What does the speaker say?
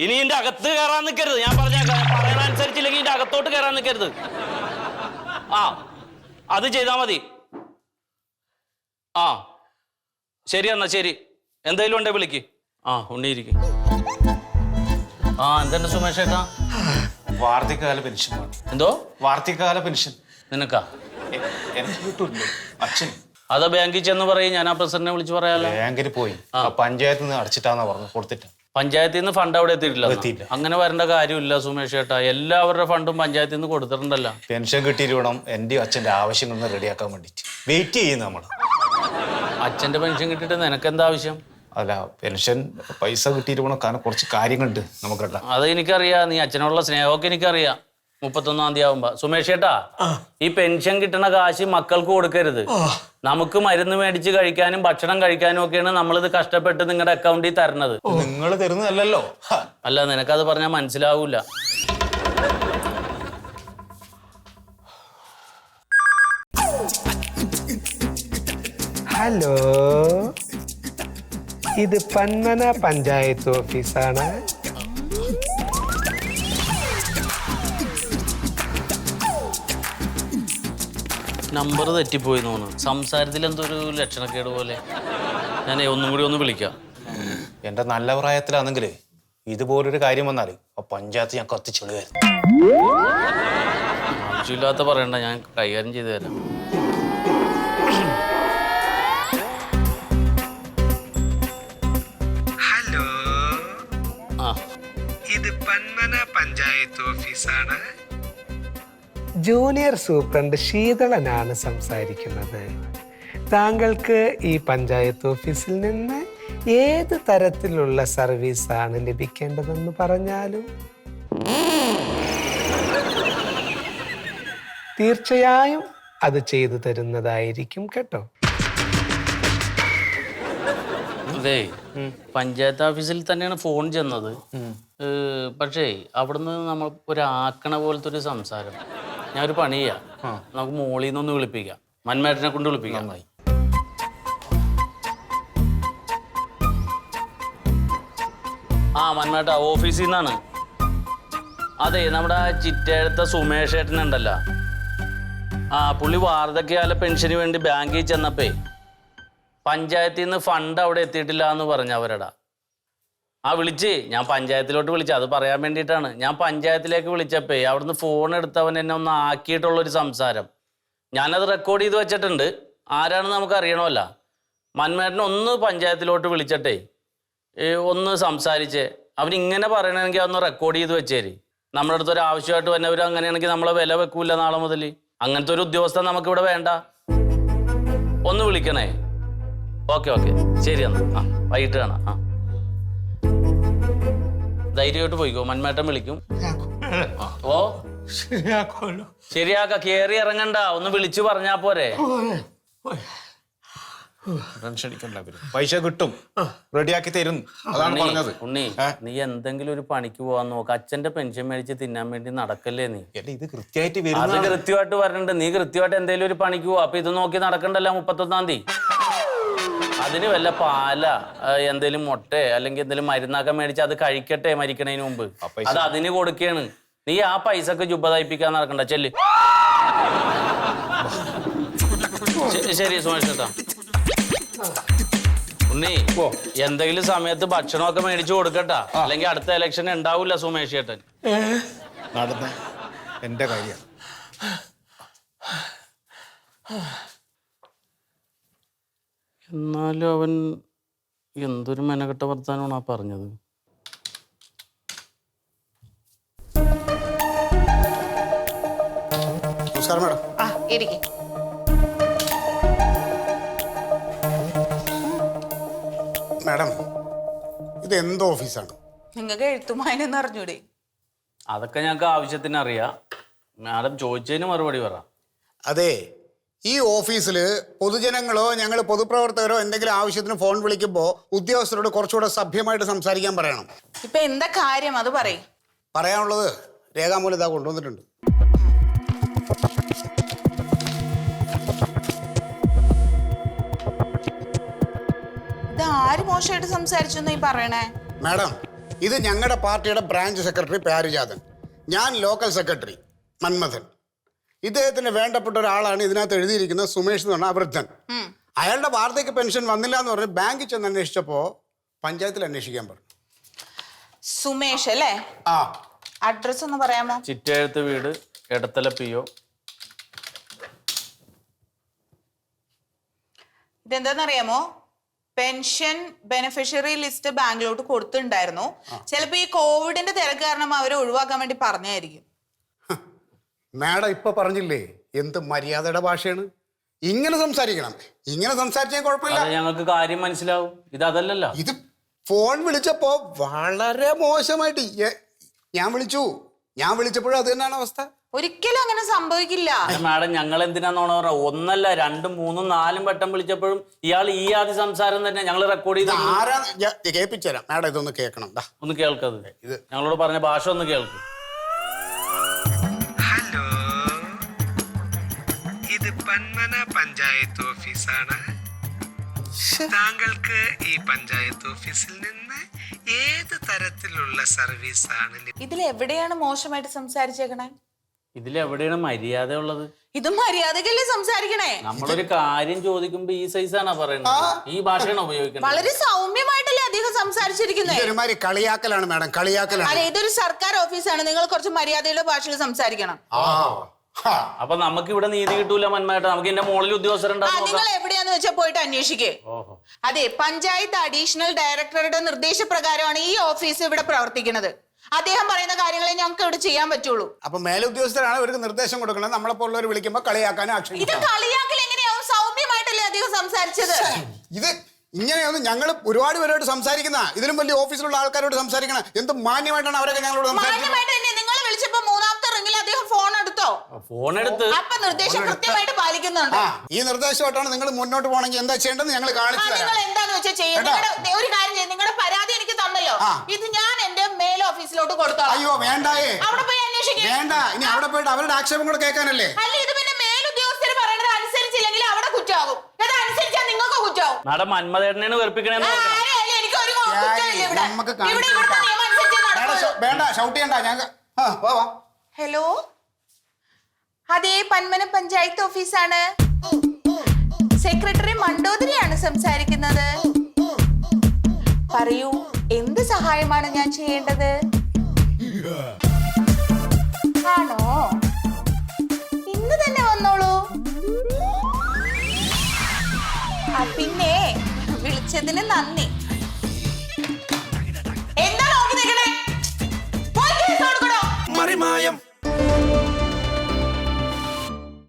ഇനി ഇതിന്റെ അകത്ത് കയറാൻ നിൽക്കരുത്. ഞാൻ പറയുന്ന അനുസരിച്ചില്ലെങ്കിൽ ഇതിന്റെ അകത്തോട്ട് കയറാൻ നിൽക്കരുത്. ആ അത് ചെയ്താൽ മതി. ആ ശരി എന്നാ ശരി. എന്തെങ്കിലും ഉണ്ടേ വിളിക്ക്. ആ ഉണ്ണിയിരിക്കും. ആ എന്തുണ്ട് സുമേഷ് ഏട്ടാ? വാർദ്ധക്യകാല പെൻഷൻ വേണം. എന്തോ വാർദ്ധക്യകാല പെൻഷൻ നിനക്കാ? എനിക്ക് കിട്ടൂല്ലോ അച്ഛൻ. അതാ ബാങ്കിൽ ചെന്ന് പറയും. ഞാൻ ആ പ്രസിഡന്റിനെ വിളിച്ച് പറയാലോ. ബാങ്കിൽ പോയി പഞ്ചായത്തിൽ നിന്ന് അടച്ചിട്ടാന്നാ പറഞ്ഞു കൊടുത്തിട്ട്. പഞ്ചായത്തിൽ നിന്ന് ഫണ്ട് അവിടെ എത്തിയിട്ടില്ല. അങ്ങനെ വരേണ്ട കാര്യമില്ല സുമേഷ് ഏട്ടാ. എല്ലാവരുടെ ഫണ്ടും പഞ്ചായത്തിൽ നിന്ന് കൊടുത്തിട്ടുണ്ടല്ലോ. പെൻഷൻ കിട്ടിയിട്ട് വേണം എൻ്റെ അച്ഛൻ്റെ ആവശ്യങ്ങളൊന്ന് റെഡിയാക്കാൻ വേണ്ടിയിട്ട് വെയിറ്റ് ചെയ്യുന്നു നമ്മൾ. അച്ഛന്റെ പെൻഷൻ കിട്ടിയിട്ട് നിനക്ക് എന്താ ആവശ്യം? അല്ല പെൻഷൻ പൈസ കിട്ടിയിട്ട് വേണം. കാരണം കുറച്ച് കാര്യങ്ങളുണ്ട് നമുക്ക് കേട്ടാ. അത് എനിക്കറിയാം. നീ അച്ഛനോടുള്ള സ്നേഹമൊക്കെ എനിക്കറിയാം. 31-ാം തീയതി ആവുമ്പോ. സുമേഷ് ഏട്ടാ, ഈ പെൻഷൻ കിട്ടുന്ന കാശ് മക്കൾക്ക് കൊടുക്കരുത്. നമുക്ക് മരുന്ന് മേടിച്ച് കഴിക്കാനും ഭക്ഷണം കഴിക്കാനും ഒക്കെയാണ് നമ്മളിത് കഷ്ടപ്പെട്ട് നിങ്ങളുടെ അക്കൗണ്ടിൽ തരണത്. നിങ്ങൾ തരുന്നതല്ലോ. അല്ല നിനക്കത് പറഞ്ഞാൽ മനസ്സിലാവൂല. ഹലോ, ഇത് പന്മന പഞ്ചായത്ത് ഓഫീസാണ്. നമ്പർ തെറ്റിപ്പോയി തോന്നുന്നു. സംസാരത്തിൽ എന്തോ ഒരു ലക്ഷണക്കേട് പോലെ. ഞാൻ ഒന്നും കൂടി ഒന്ന് വിളിക്കാം. എൻ്റെ നല്ല പ്രായത്തിലാണെങ്കിൽ ഇതുപോലൊരു കാര്യം വന്നാൽ ആ പഞ്ചായത്ത് ഞാൻ കത്തിച്ചെളുവായിരുന്നു. ആവശ്യമില്ലാത്ത പറയണ്ട, ഞാൻ കൈകാര്യം ചെയ്തു തരാം. ഹലോ, ആ ഇത് പന്മന പഞ്ചായത്ത് ഓഫീസാണ്. ജൂനിയർ സൂപ്രണ്ട് ശീതളനാണ് സംസാരിക്കുന്നത്. താങ്കൾക്ക് ഈ പഞ്ചായത്ത് ഓഫീസിൽ നിന്ന് ഏത് തരത്തിലുള്ള സർവീസാണ് ലഭിക്കേണ്ടതെന്ന് പറഞ്ഞാലും തീർച്ചയായും അത് ചെയ്തു തരുന്നതായിരിക്കും കേട്ടോ. അതെ, പഞ്ചായത്ത് ഓഫീസിൽ തന്നെയാണ് ഫോൺ ചെന്നത്. പക്ഷേ അവിടുന്ന് നമ്മൾ ഒരു ആക്കണ പോലത്തെ ഒരു സംസാരം. ഞാൻ ഒരു പണി ചെയ്യാം. നമുക്ക് മോളിൽ നിന്നൊന്ന് വിളിപ്പിക്കാം. മന്മേട്ടനെ കൊണ്ട് വിളിപ്പിക്കാം. ആ മന്മേട്ട ഓഫീസിൽ നിന്നാണ്. അതെ, നമ്മുടെ ചിറ്റേഴത്തെ സുമേഷ് ഏട്ടനുണ്ടല്ലോ. ആ പുള്ളി വാർദ്ധക്യകാല പെൻഷന് വേണ്ടി ബാങ്കിൽ ചെന്നപ്പേ പഞ്ചായത്തിൽ നിന്ന് ഫണ്ട് അവിടെ എത്തിയിട്ടില്ല എന്ന് പറഞ്ഞു അവരടാ. ആ വിളിച്ച് ഞാൻ പഞ്ചായത്തിലോട്ട് വിളിച്ചു. അത് പറയാൻ വേണ്ടിയിട്ടാണ്. ഞാൻ പഞ്ചായത്തിലേക്ക് വിളിച്ചപ്പേ അവിടുന്ന് ഫോൺ എടുത്തവൻ എന്നെ ഒന്ന് ആക്കിയിട്ടുള്ളൊരു സംസാരം. ഞാനത് റെക്കോർഡ് ചെയ്ത് വെച്ചിട്ടുണ്ട്. ആരാണെന്ന് നമുക്ക് അറിയണമല്ല. മന്മേട്ടനെ ഒന്ന് പഞ്ചായത്തിലോട്ട് വിളിച്ചിട്ടേ ഒന്ന് സംസാരിച്ചേ. അവനിങ്ങനെ പറയണമെങ്കിൽ ഒന്ന് റെക്കോർഡ് ചെയ്ത് വെച്ചേര്. നമ്മുടെ അടുത്തൊരു ആവശ്യമായിട്ട് വന്നവർ അങ്ങനെയാണെങ്കിൽ നമ്മളെ വില വെക്കൂല നാളെ മുതൽ. അങ്ങനത്തെ ഒരു ഉദ്യോഗസ്ഥൻ നമുക്കിവിടെ വേണ്ട. ഒന്ന് വിളിക്കണേ. ഓക്കെ ശരി എന്നാ. ആ വൈകിട്ട് കാണാം. ആ ധൈര്യമായിട്ട് പോയിക്കോ. മന്മേട്ടൻ വിളിക്കും. ഓ ശരിയാക്ക. കേറി ഇറങ്ങണ്ട, ഒന്ന് വിളിച്ചു പറഞ്ഞാ പോരെ. പൈസ കിട്ടും, റെഡിയാക്കി തരും. അതാണ് പറഞ്ഞത്. ഉണ്ണി, നീ എന്തെങ്കിലും ഒരു പണിക്ക് പോകാൻ നോക്ക്. അച്ഛന്റെ പെൻഷൻ മേടിച്ച് തിന്നാൻ വേണ്ടി നടക്കല്ലേ നീ. ഇത് കൃത്യമായിട്ട് അത് കൃത്യമായിട്ട് വരണ്ട്. നീ കൃത്യമായിട്ട് എന്തെങ്കിലും ഒരു പണിക്ക് പോവാ. അപ്പൊ ഇത് നോക്കി നടക്കണ്ടല്ലോ 31-ാം തീയതി. അതിന് വല്ല പാല എന്തേലും മുട്ട അല്ലെങ്കിൽ എന്തെങ്കിലും മരുന്നൊക്കെ മേടിച്ച് അത് കഴിക്കട്ടെ മരിക്കണതിന് മുമ്പ്. അത് അതിന് കൊടുക്കുകയാണ്. നീ ആ പൈസക്ക് ജുബ്ബ തയ്പ്പിക്കാൻ നടക്കണ്ട. ചെല്ല്. ശരി സുമേഷ് ചേട്ടാ. ഉണ്ണി, എന്തെങ്കിലും സമയത്ത് ഭക്ഷണമൊക്കെ മേടിച്ചു കൊടുക്കട്ടാ. അല്ലെങ്കിൽ അടുത്ത ഇലക്ഷൻ ഉണ്ടാവൂല സുമേഷ് ചേട്ടൻ. നടന്ന എന്റെ കാര്യം. എന്നാലും അവൻ എന്തൊരു മെനക്കെട്ട വർത്താനമാണ് ആ പറഞ്ഞത്. നമസ്കാരം മാഡം. മാഡം, ഇത് എന്ത് ഓഫീസാണ്? നിങ്ങൾക്ക് എഴുത്തുമായെന്ന് അറിഞ്ഞൂടെ? അതൊക്കെ ഞങ്ങൾക്ക് ആവശ്യത്തിന് അറിയാം. മാഡം ചോദിച്ചതിന് മറുപടി പറ. അതെ, ഈ ഓഫീസിൽ പൊതുജനങ്ങളോ ഞങ്ങൾ പൊതുപ്രവർത്തകരോ എന്തെങ്കിലും ആവശ്യത്തിന് ഫോൺ വിളിക്കുമ്പോൾ ഉദ്യോഗസ്ഥരോട് കുറച്ചുകൂടെ സഭ്യമായിട്ട് സംസാരിക്കാൻ പറയണം. ഇപ്പൊ എന്താ കാര്യം അത് പറയും. പറയാനുള്ളത് രേഖാമൂലം ഇതാ കൊണ്ടുവന്നിട്ടുണ്ട്. ഇത് ആര് മോശമായിട്ട് സംസാരിച്ചു നീ പറയണേ? മാഡം, ഇത് ഞങ്ങളുടെ പാർട്ടിയുടെ ബ്രാഞ്ച് സെക്രട്ടറി പാരിജാതൻ, ഞാൻ ലോക്കൽ സെക്രട്ടറി മന്മഥൻ. ഇദ്ദേഹത്തിന് വേണ്ടപ്പെട്ട ഒരാളാണ് ഇതിനകത്ത് എഴുതിയിരിക്കുന്ന സുമേഷ് എന്ന് പറഞ്ഞ വൃദ്ധൻ. അയാളുടെ വാർദ്ധക്യ പെൻഷൻ വന്നില്ല എന്ന് പറഞ്ഞ് ബാങ്കിൽ ചെന്ന് അന്വേഷിച്ചപ്പോ പഞ്ചായത്തിൽ അന്വേഷിക്കാൻ പറഞ്ഞു. സുമേഷ് അല്ലേ? ആ, അഡ്രസ് ഒന്ന് പറയാമോ? ചിറ്റെഴുത്ത് വീട്, എടത്തല PO. ഇതെന്താന്നറിയാമോ? പെൻഷൻ ബെനിഫിഷ്യറി ലിസ്റ്റ് ബാങ്കിലോട്ട് കൊടുത്തിട്ടുണ്ടായിരുന്നു. ചിലപ്പോ ഈ കോവിഡിന്റെ തിരക്ക് കാരണം അവരെ ഒഴിവാക്കാൻ വേണ്ടി പറഞ്ഞായിരിക്കും. മാഡം ഇപ്പൊ പറഞ്ഞില്ലേ എന്ത് മര്യാദയുടെ ഭാഷയാണ്. ഇങ്ങനെ സംസാരിക്കണം. ഇങ്ങനെ സംസാരിച്ചാൽ കുഴപ്പമില്ല. അത് ഞങ്ങൾക്ക് കാര്യം മനസ്സിലാവും. ഇത് അതല്ലല്ലോ. ഇത് ഫോൺ വിളിച്ചപ്പോ വളരെ മോശമായിട്ട് ഞാൻ വിളിച്ചപ്പോഴും അത് തന്നെയാണ് അവസ്ഥ. ഒരിക്കലും അങ്ങനെ സംഭവിക്കില്ല. മാഡം, ഞങ്ങൾ എന്തിനാന്നോണ പറഞ്ഞ 1 2 3 4 വട്ടം വിളിച്ചപ്പോഴും ഇയാൾ ഈ ആദ്യ സംസാരം തന്നെ ഞങ്ങൾ റെക്കോർഡ് ചെയ്ത് ആരാ കേൾപ്പിച്ചുതരാം. മാഡം ഇതൊന്ന് കേൾക്കണം. ഒന്ന് കേൾക്കത്. ഇത് ഞങ്ങളോട് പറഞ്ഞ ഭാഷ ഒന്ന് കേൾക്ക്. ഹലോ, ഇത് പന്മന പഞ്ചായത്ത് ഓഫീസാണ്. താങ്കൾക്ക് ഈ പഞ്ചായത്ത് ഓഫീസിൽ നിന്ന് ഏത് തരത്തിലുള്ള സർവീസ് ആണ്? ഇതിൽ എവിടെയാണ് മോശമായിട്ട് സംസാരിച്ചേക്കണേ? ഇതിലെവിടെയാണ് മര്യാദ ഉള്ളത്? ഇത് മര്യാദക്കല്ലേ സംസാരിക്കണേ? നമ്മളൊരു കാര്യം ചോദിക്കുമ്പോ ഈ സൈസാണ് പറയുന്നത്. ഈ ഭാഷയാണ് ഉപയോഗിക്കുന്നത്. വളരെ സൗമ്യമായിട്ടല്ലേ അദ്ദേഹം സംസാരിച്ചിരിക്കുന്നത്. ഒരുമാതിരി കളിയാക്കലാണ് മാഡം, കളിയാക്കലാണ്. അല്ല, ഇതൊരു സർക്കാർ ഓഫീസാണ്. നിങ്ങൾ കുറച്ച് മര്യാദയുടെ ഭാഷയിൽ സംസാരിക്കണം. അപ്പൊ നമുക്ക് ഇവിടെ നീതി കിട്ടൂല മന്മേട്ട. നമുക്ക് ഇതിന്റെ മുകളിൽ ഉദ്യോഗസ്ഥരുണ്ടാവും. നിങ്ങൾ എവിടെയാന്ന് വെച്ചാൽ പോയിട്ട് അന്വേഷിക്കേ. അതെ, പഞ്ചായത്ത് അഡീഷണൽ ഡയറക്ടറുടെ നിർദ്ദേശപ്രകാരമാണ് ഈ ഓഫീസ് ഇവിടെ പ്രവർത്തിക്കുന്നത്. അദ്ദേഹം പറയുന്ന കാര്യങ്ങളെ ഞങ്ങൾക്ക് ഇവിടെ ചെയ്യാൻ പറ്റുള്ളൂ. അപ്പൊ മേലുദ്യോഗസ്ഥരാണ് അവർക്ക് നിർദ്ദേശം കൊടുക്കുന്നത്. നമ്മളെ പോലുള്ളവർ വിളിക്കുമ്പോ കളിയാക്കാനും ഇത് ആക്ഷേപിക്കും. കളിയാക്കൽ എങ്ങനെയാവും? സൗമ്യമായിട്ടല്ലേ അദ്ദേഹം സംസാരിച്ചത്? ഇത് ഇങ്ങനെയൊന്നും ഞങ്ങൾ ഒരുപാട് പേരോട് സംസാരിക്കുന്ന, ഇതിലും വലിയ ഓഫീസിലുള്ള ആൾക്കാരോട് സംസാരിക്കണം. എന്ത് മാന്യമായിട്ടാണ് അവരൊക്കെ ഞങ്ങളോട് സംസാരിക്കുന്നത്. മാന്യമായിട്ട് തന്നെ. നിങ്ങൾ വിളിച്ചപ്പോ 3ാമത്തെ റിംഗിൽ അദ്ദേഹം ഫോൺ എടുത്തോ? ഫോൺ എടുത്ത് അപ്പൊ നിർദ്ദേശം കൃത്യമായിട്ട് പാലിക്കുന്നുണ്ട്. ഈ നിർദ്ദേശമായിട്ടാണ് നിങ്ങൾ മുന്നോട്ട് പോകണമെങ്കിൽ എന്താ ചെയ്യേണ്ടത് ഞങ്ങൾ കാണിച്ചു നിങ്ങൾ തരാം. എന്താന്ന് വെച്ചാൽ ചെയ്യും. ഒരു കാര്യം ചെയ്യും. നിങ്ങളുടെ പരാതി എനിക്ക് തന്നല്ലോ, ഇത് ഞാൻ എന്റെ മേൽ ഓഫീസിലോട്ട് കൊടുത്തോളാം. അയ്യോ വേണ്ടായേ, അവിടെ പോയി അന്വേഷിക്കും. വേണ്ട. ഇനി അവിടെ പോയിട്ട് അവരുടെ ആക്ഷേപം കൂടെ കേൾക്കാനല്ലേ. അല്ല, ഇത് പിന്നെ മേലുദ്യോഗസ്ഥർ പറയുന്നത് അനുസരിച്ചില്ലെങ്കിൽ അവിടെ കുറ്റാകും. അത് അനുസരിച്ചാൽ നിങ്ങൾക്ക് കുറ്റാവും. മാഡം മന്മദേട്ടനെയാണ് വെറുപ്പിക്കണേന്ന് ഓർക്കണം. ആരെയല്ലേ? എനിക്കൊരു കുറ്റമില്ല ഇവിടെ. നമുക്ക് ഇവിടെ ഇവിടുത്തെ നിയമം അനുസരിച്ചേ നടക്കുള്ളൂ. വേണ്ട, ഷൗട്ട് ചെയ്യണ്ട. ഞങ്ങൾ ഹലോ, അതെ, പന്മന പഞ്ചായത്ത് ഓഫീസാണ്. സെക്രട്ടറി മണ്ടോദരിയാണ് സംസാരിക്കുന്നത്. പറയൂ, എന്ത് സഹായമാണ് ഞാൻ ചെയ്യേണ്ടത്? ആണോ? ഇന്ന് തന്നെ വന്നോളൂ. പിന്നെ വിളിച്ചതിന് നന്ദി. എന്താ നോക്കി നിൽക്കണേ? പോയി കേസ് കൊടുക്കണോ? മറിമായം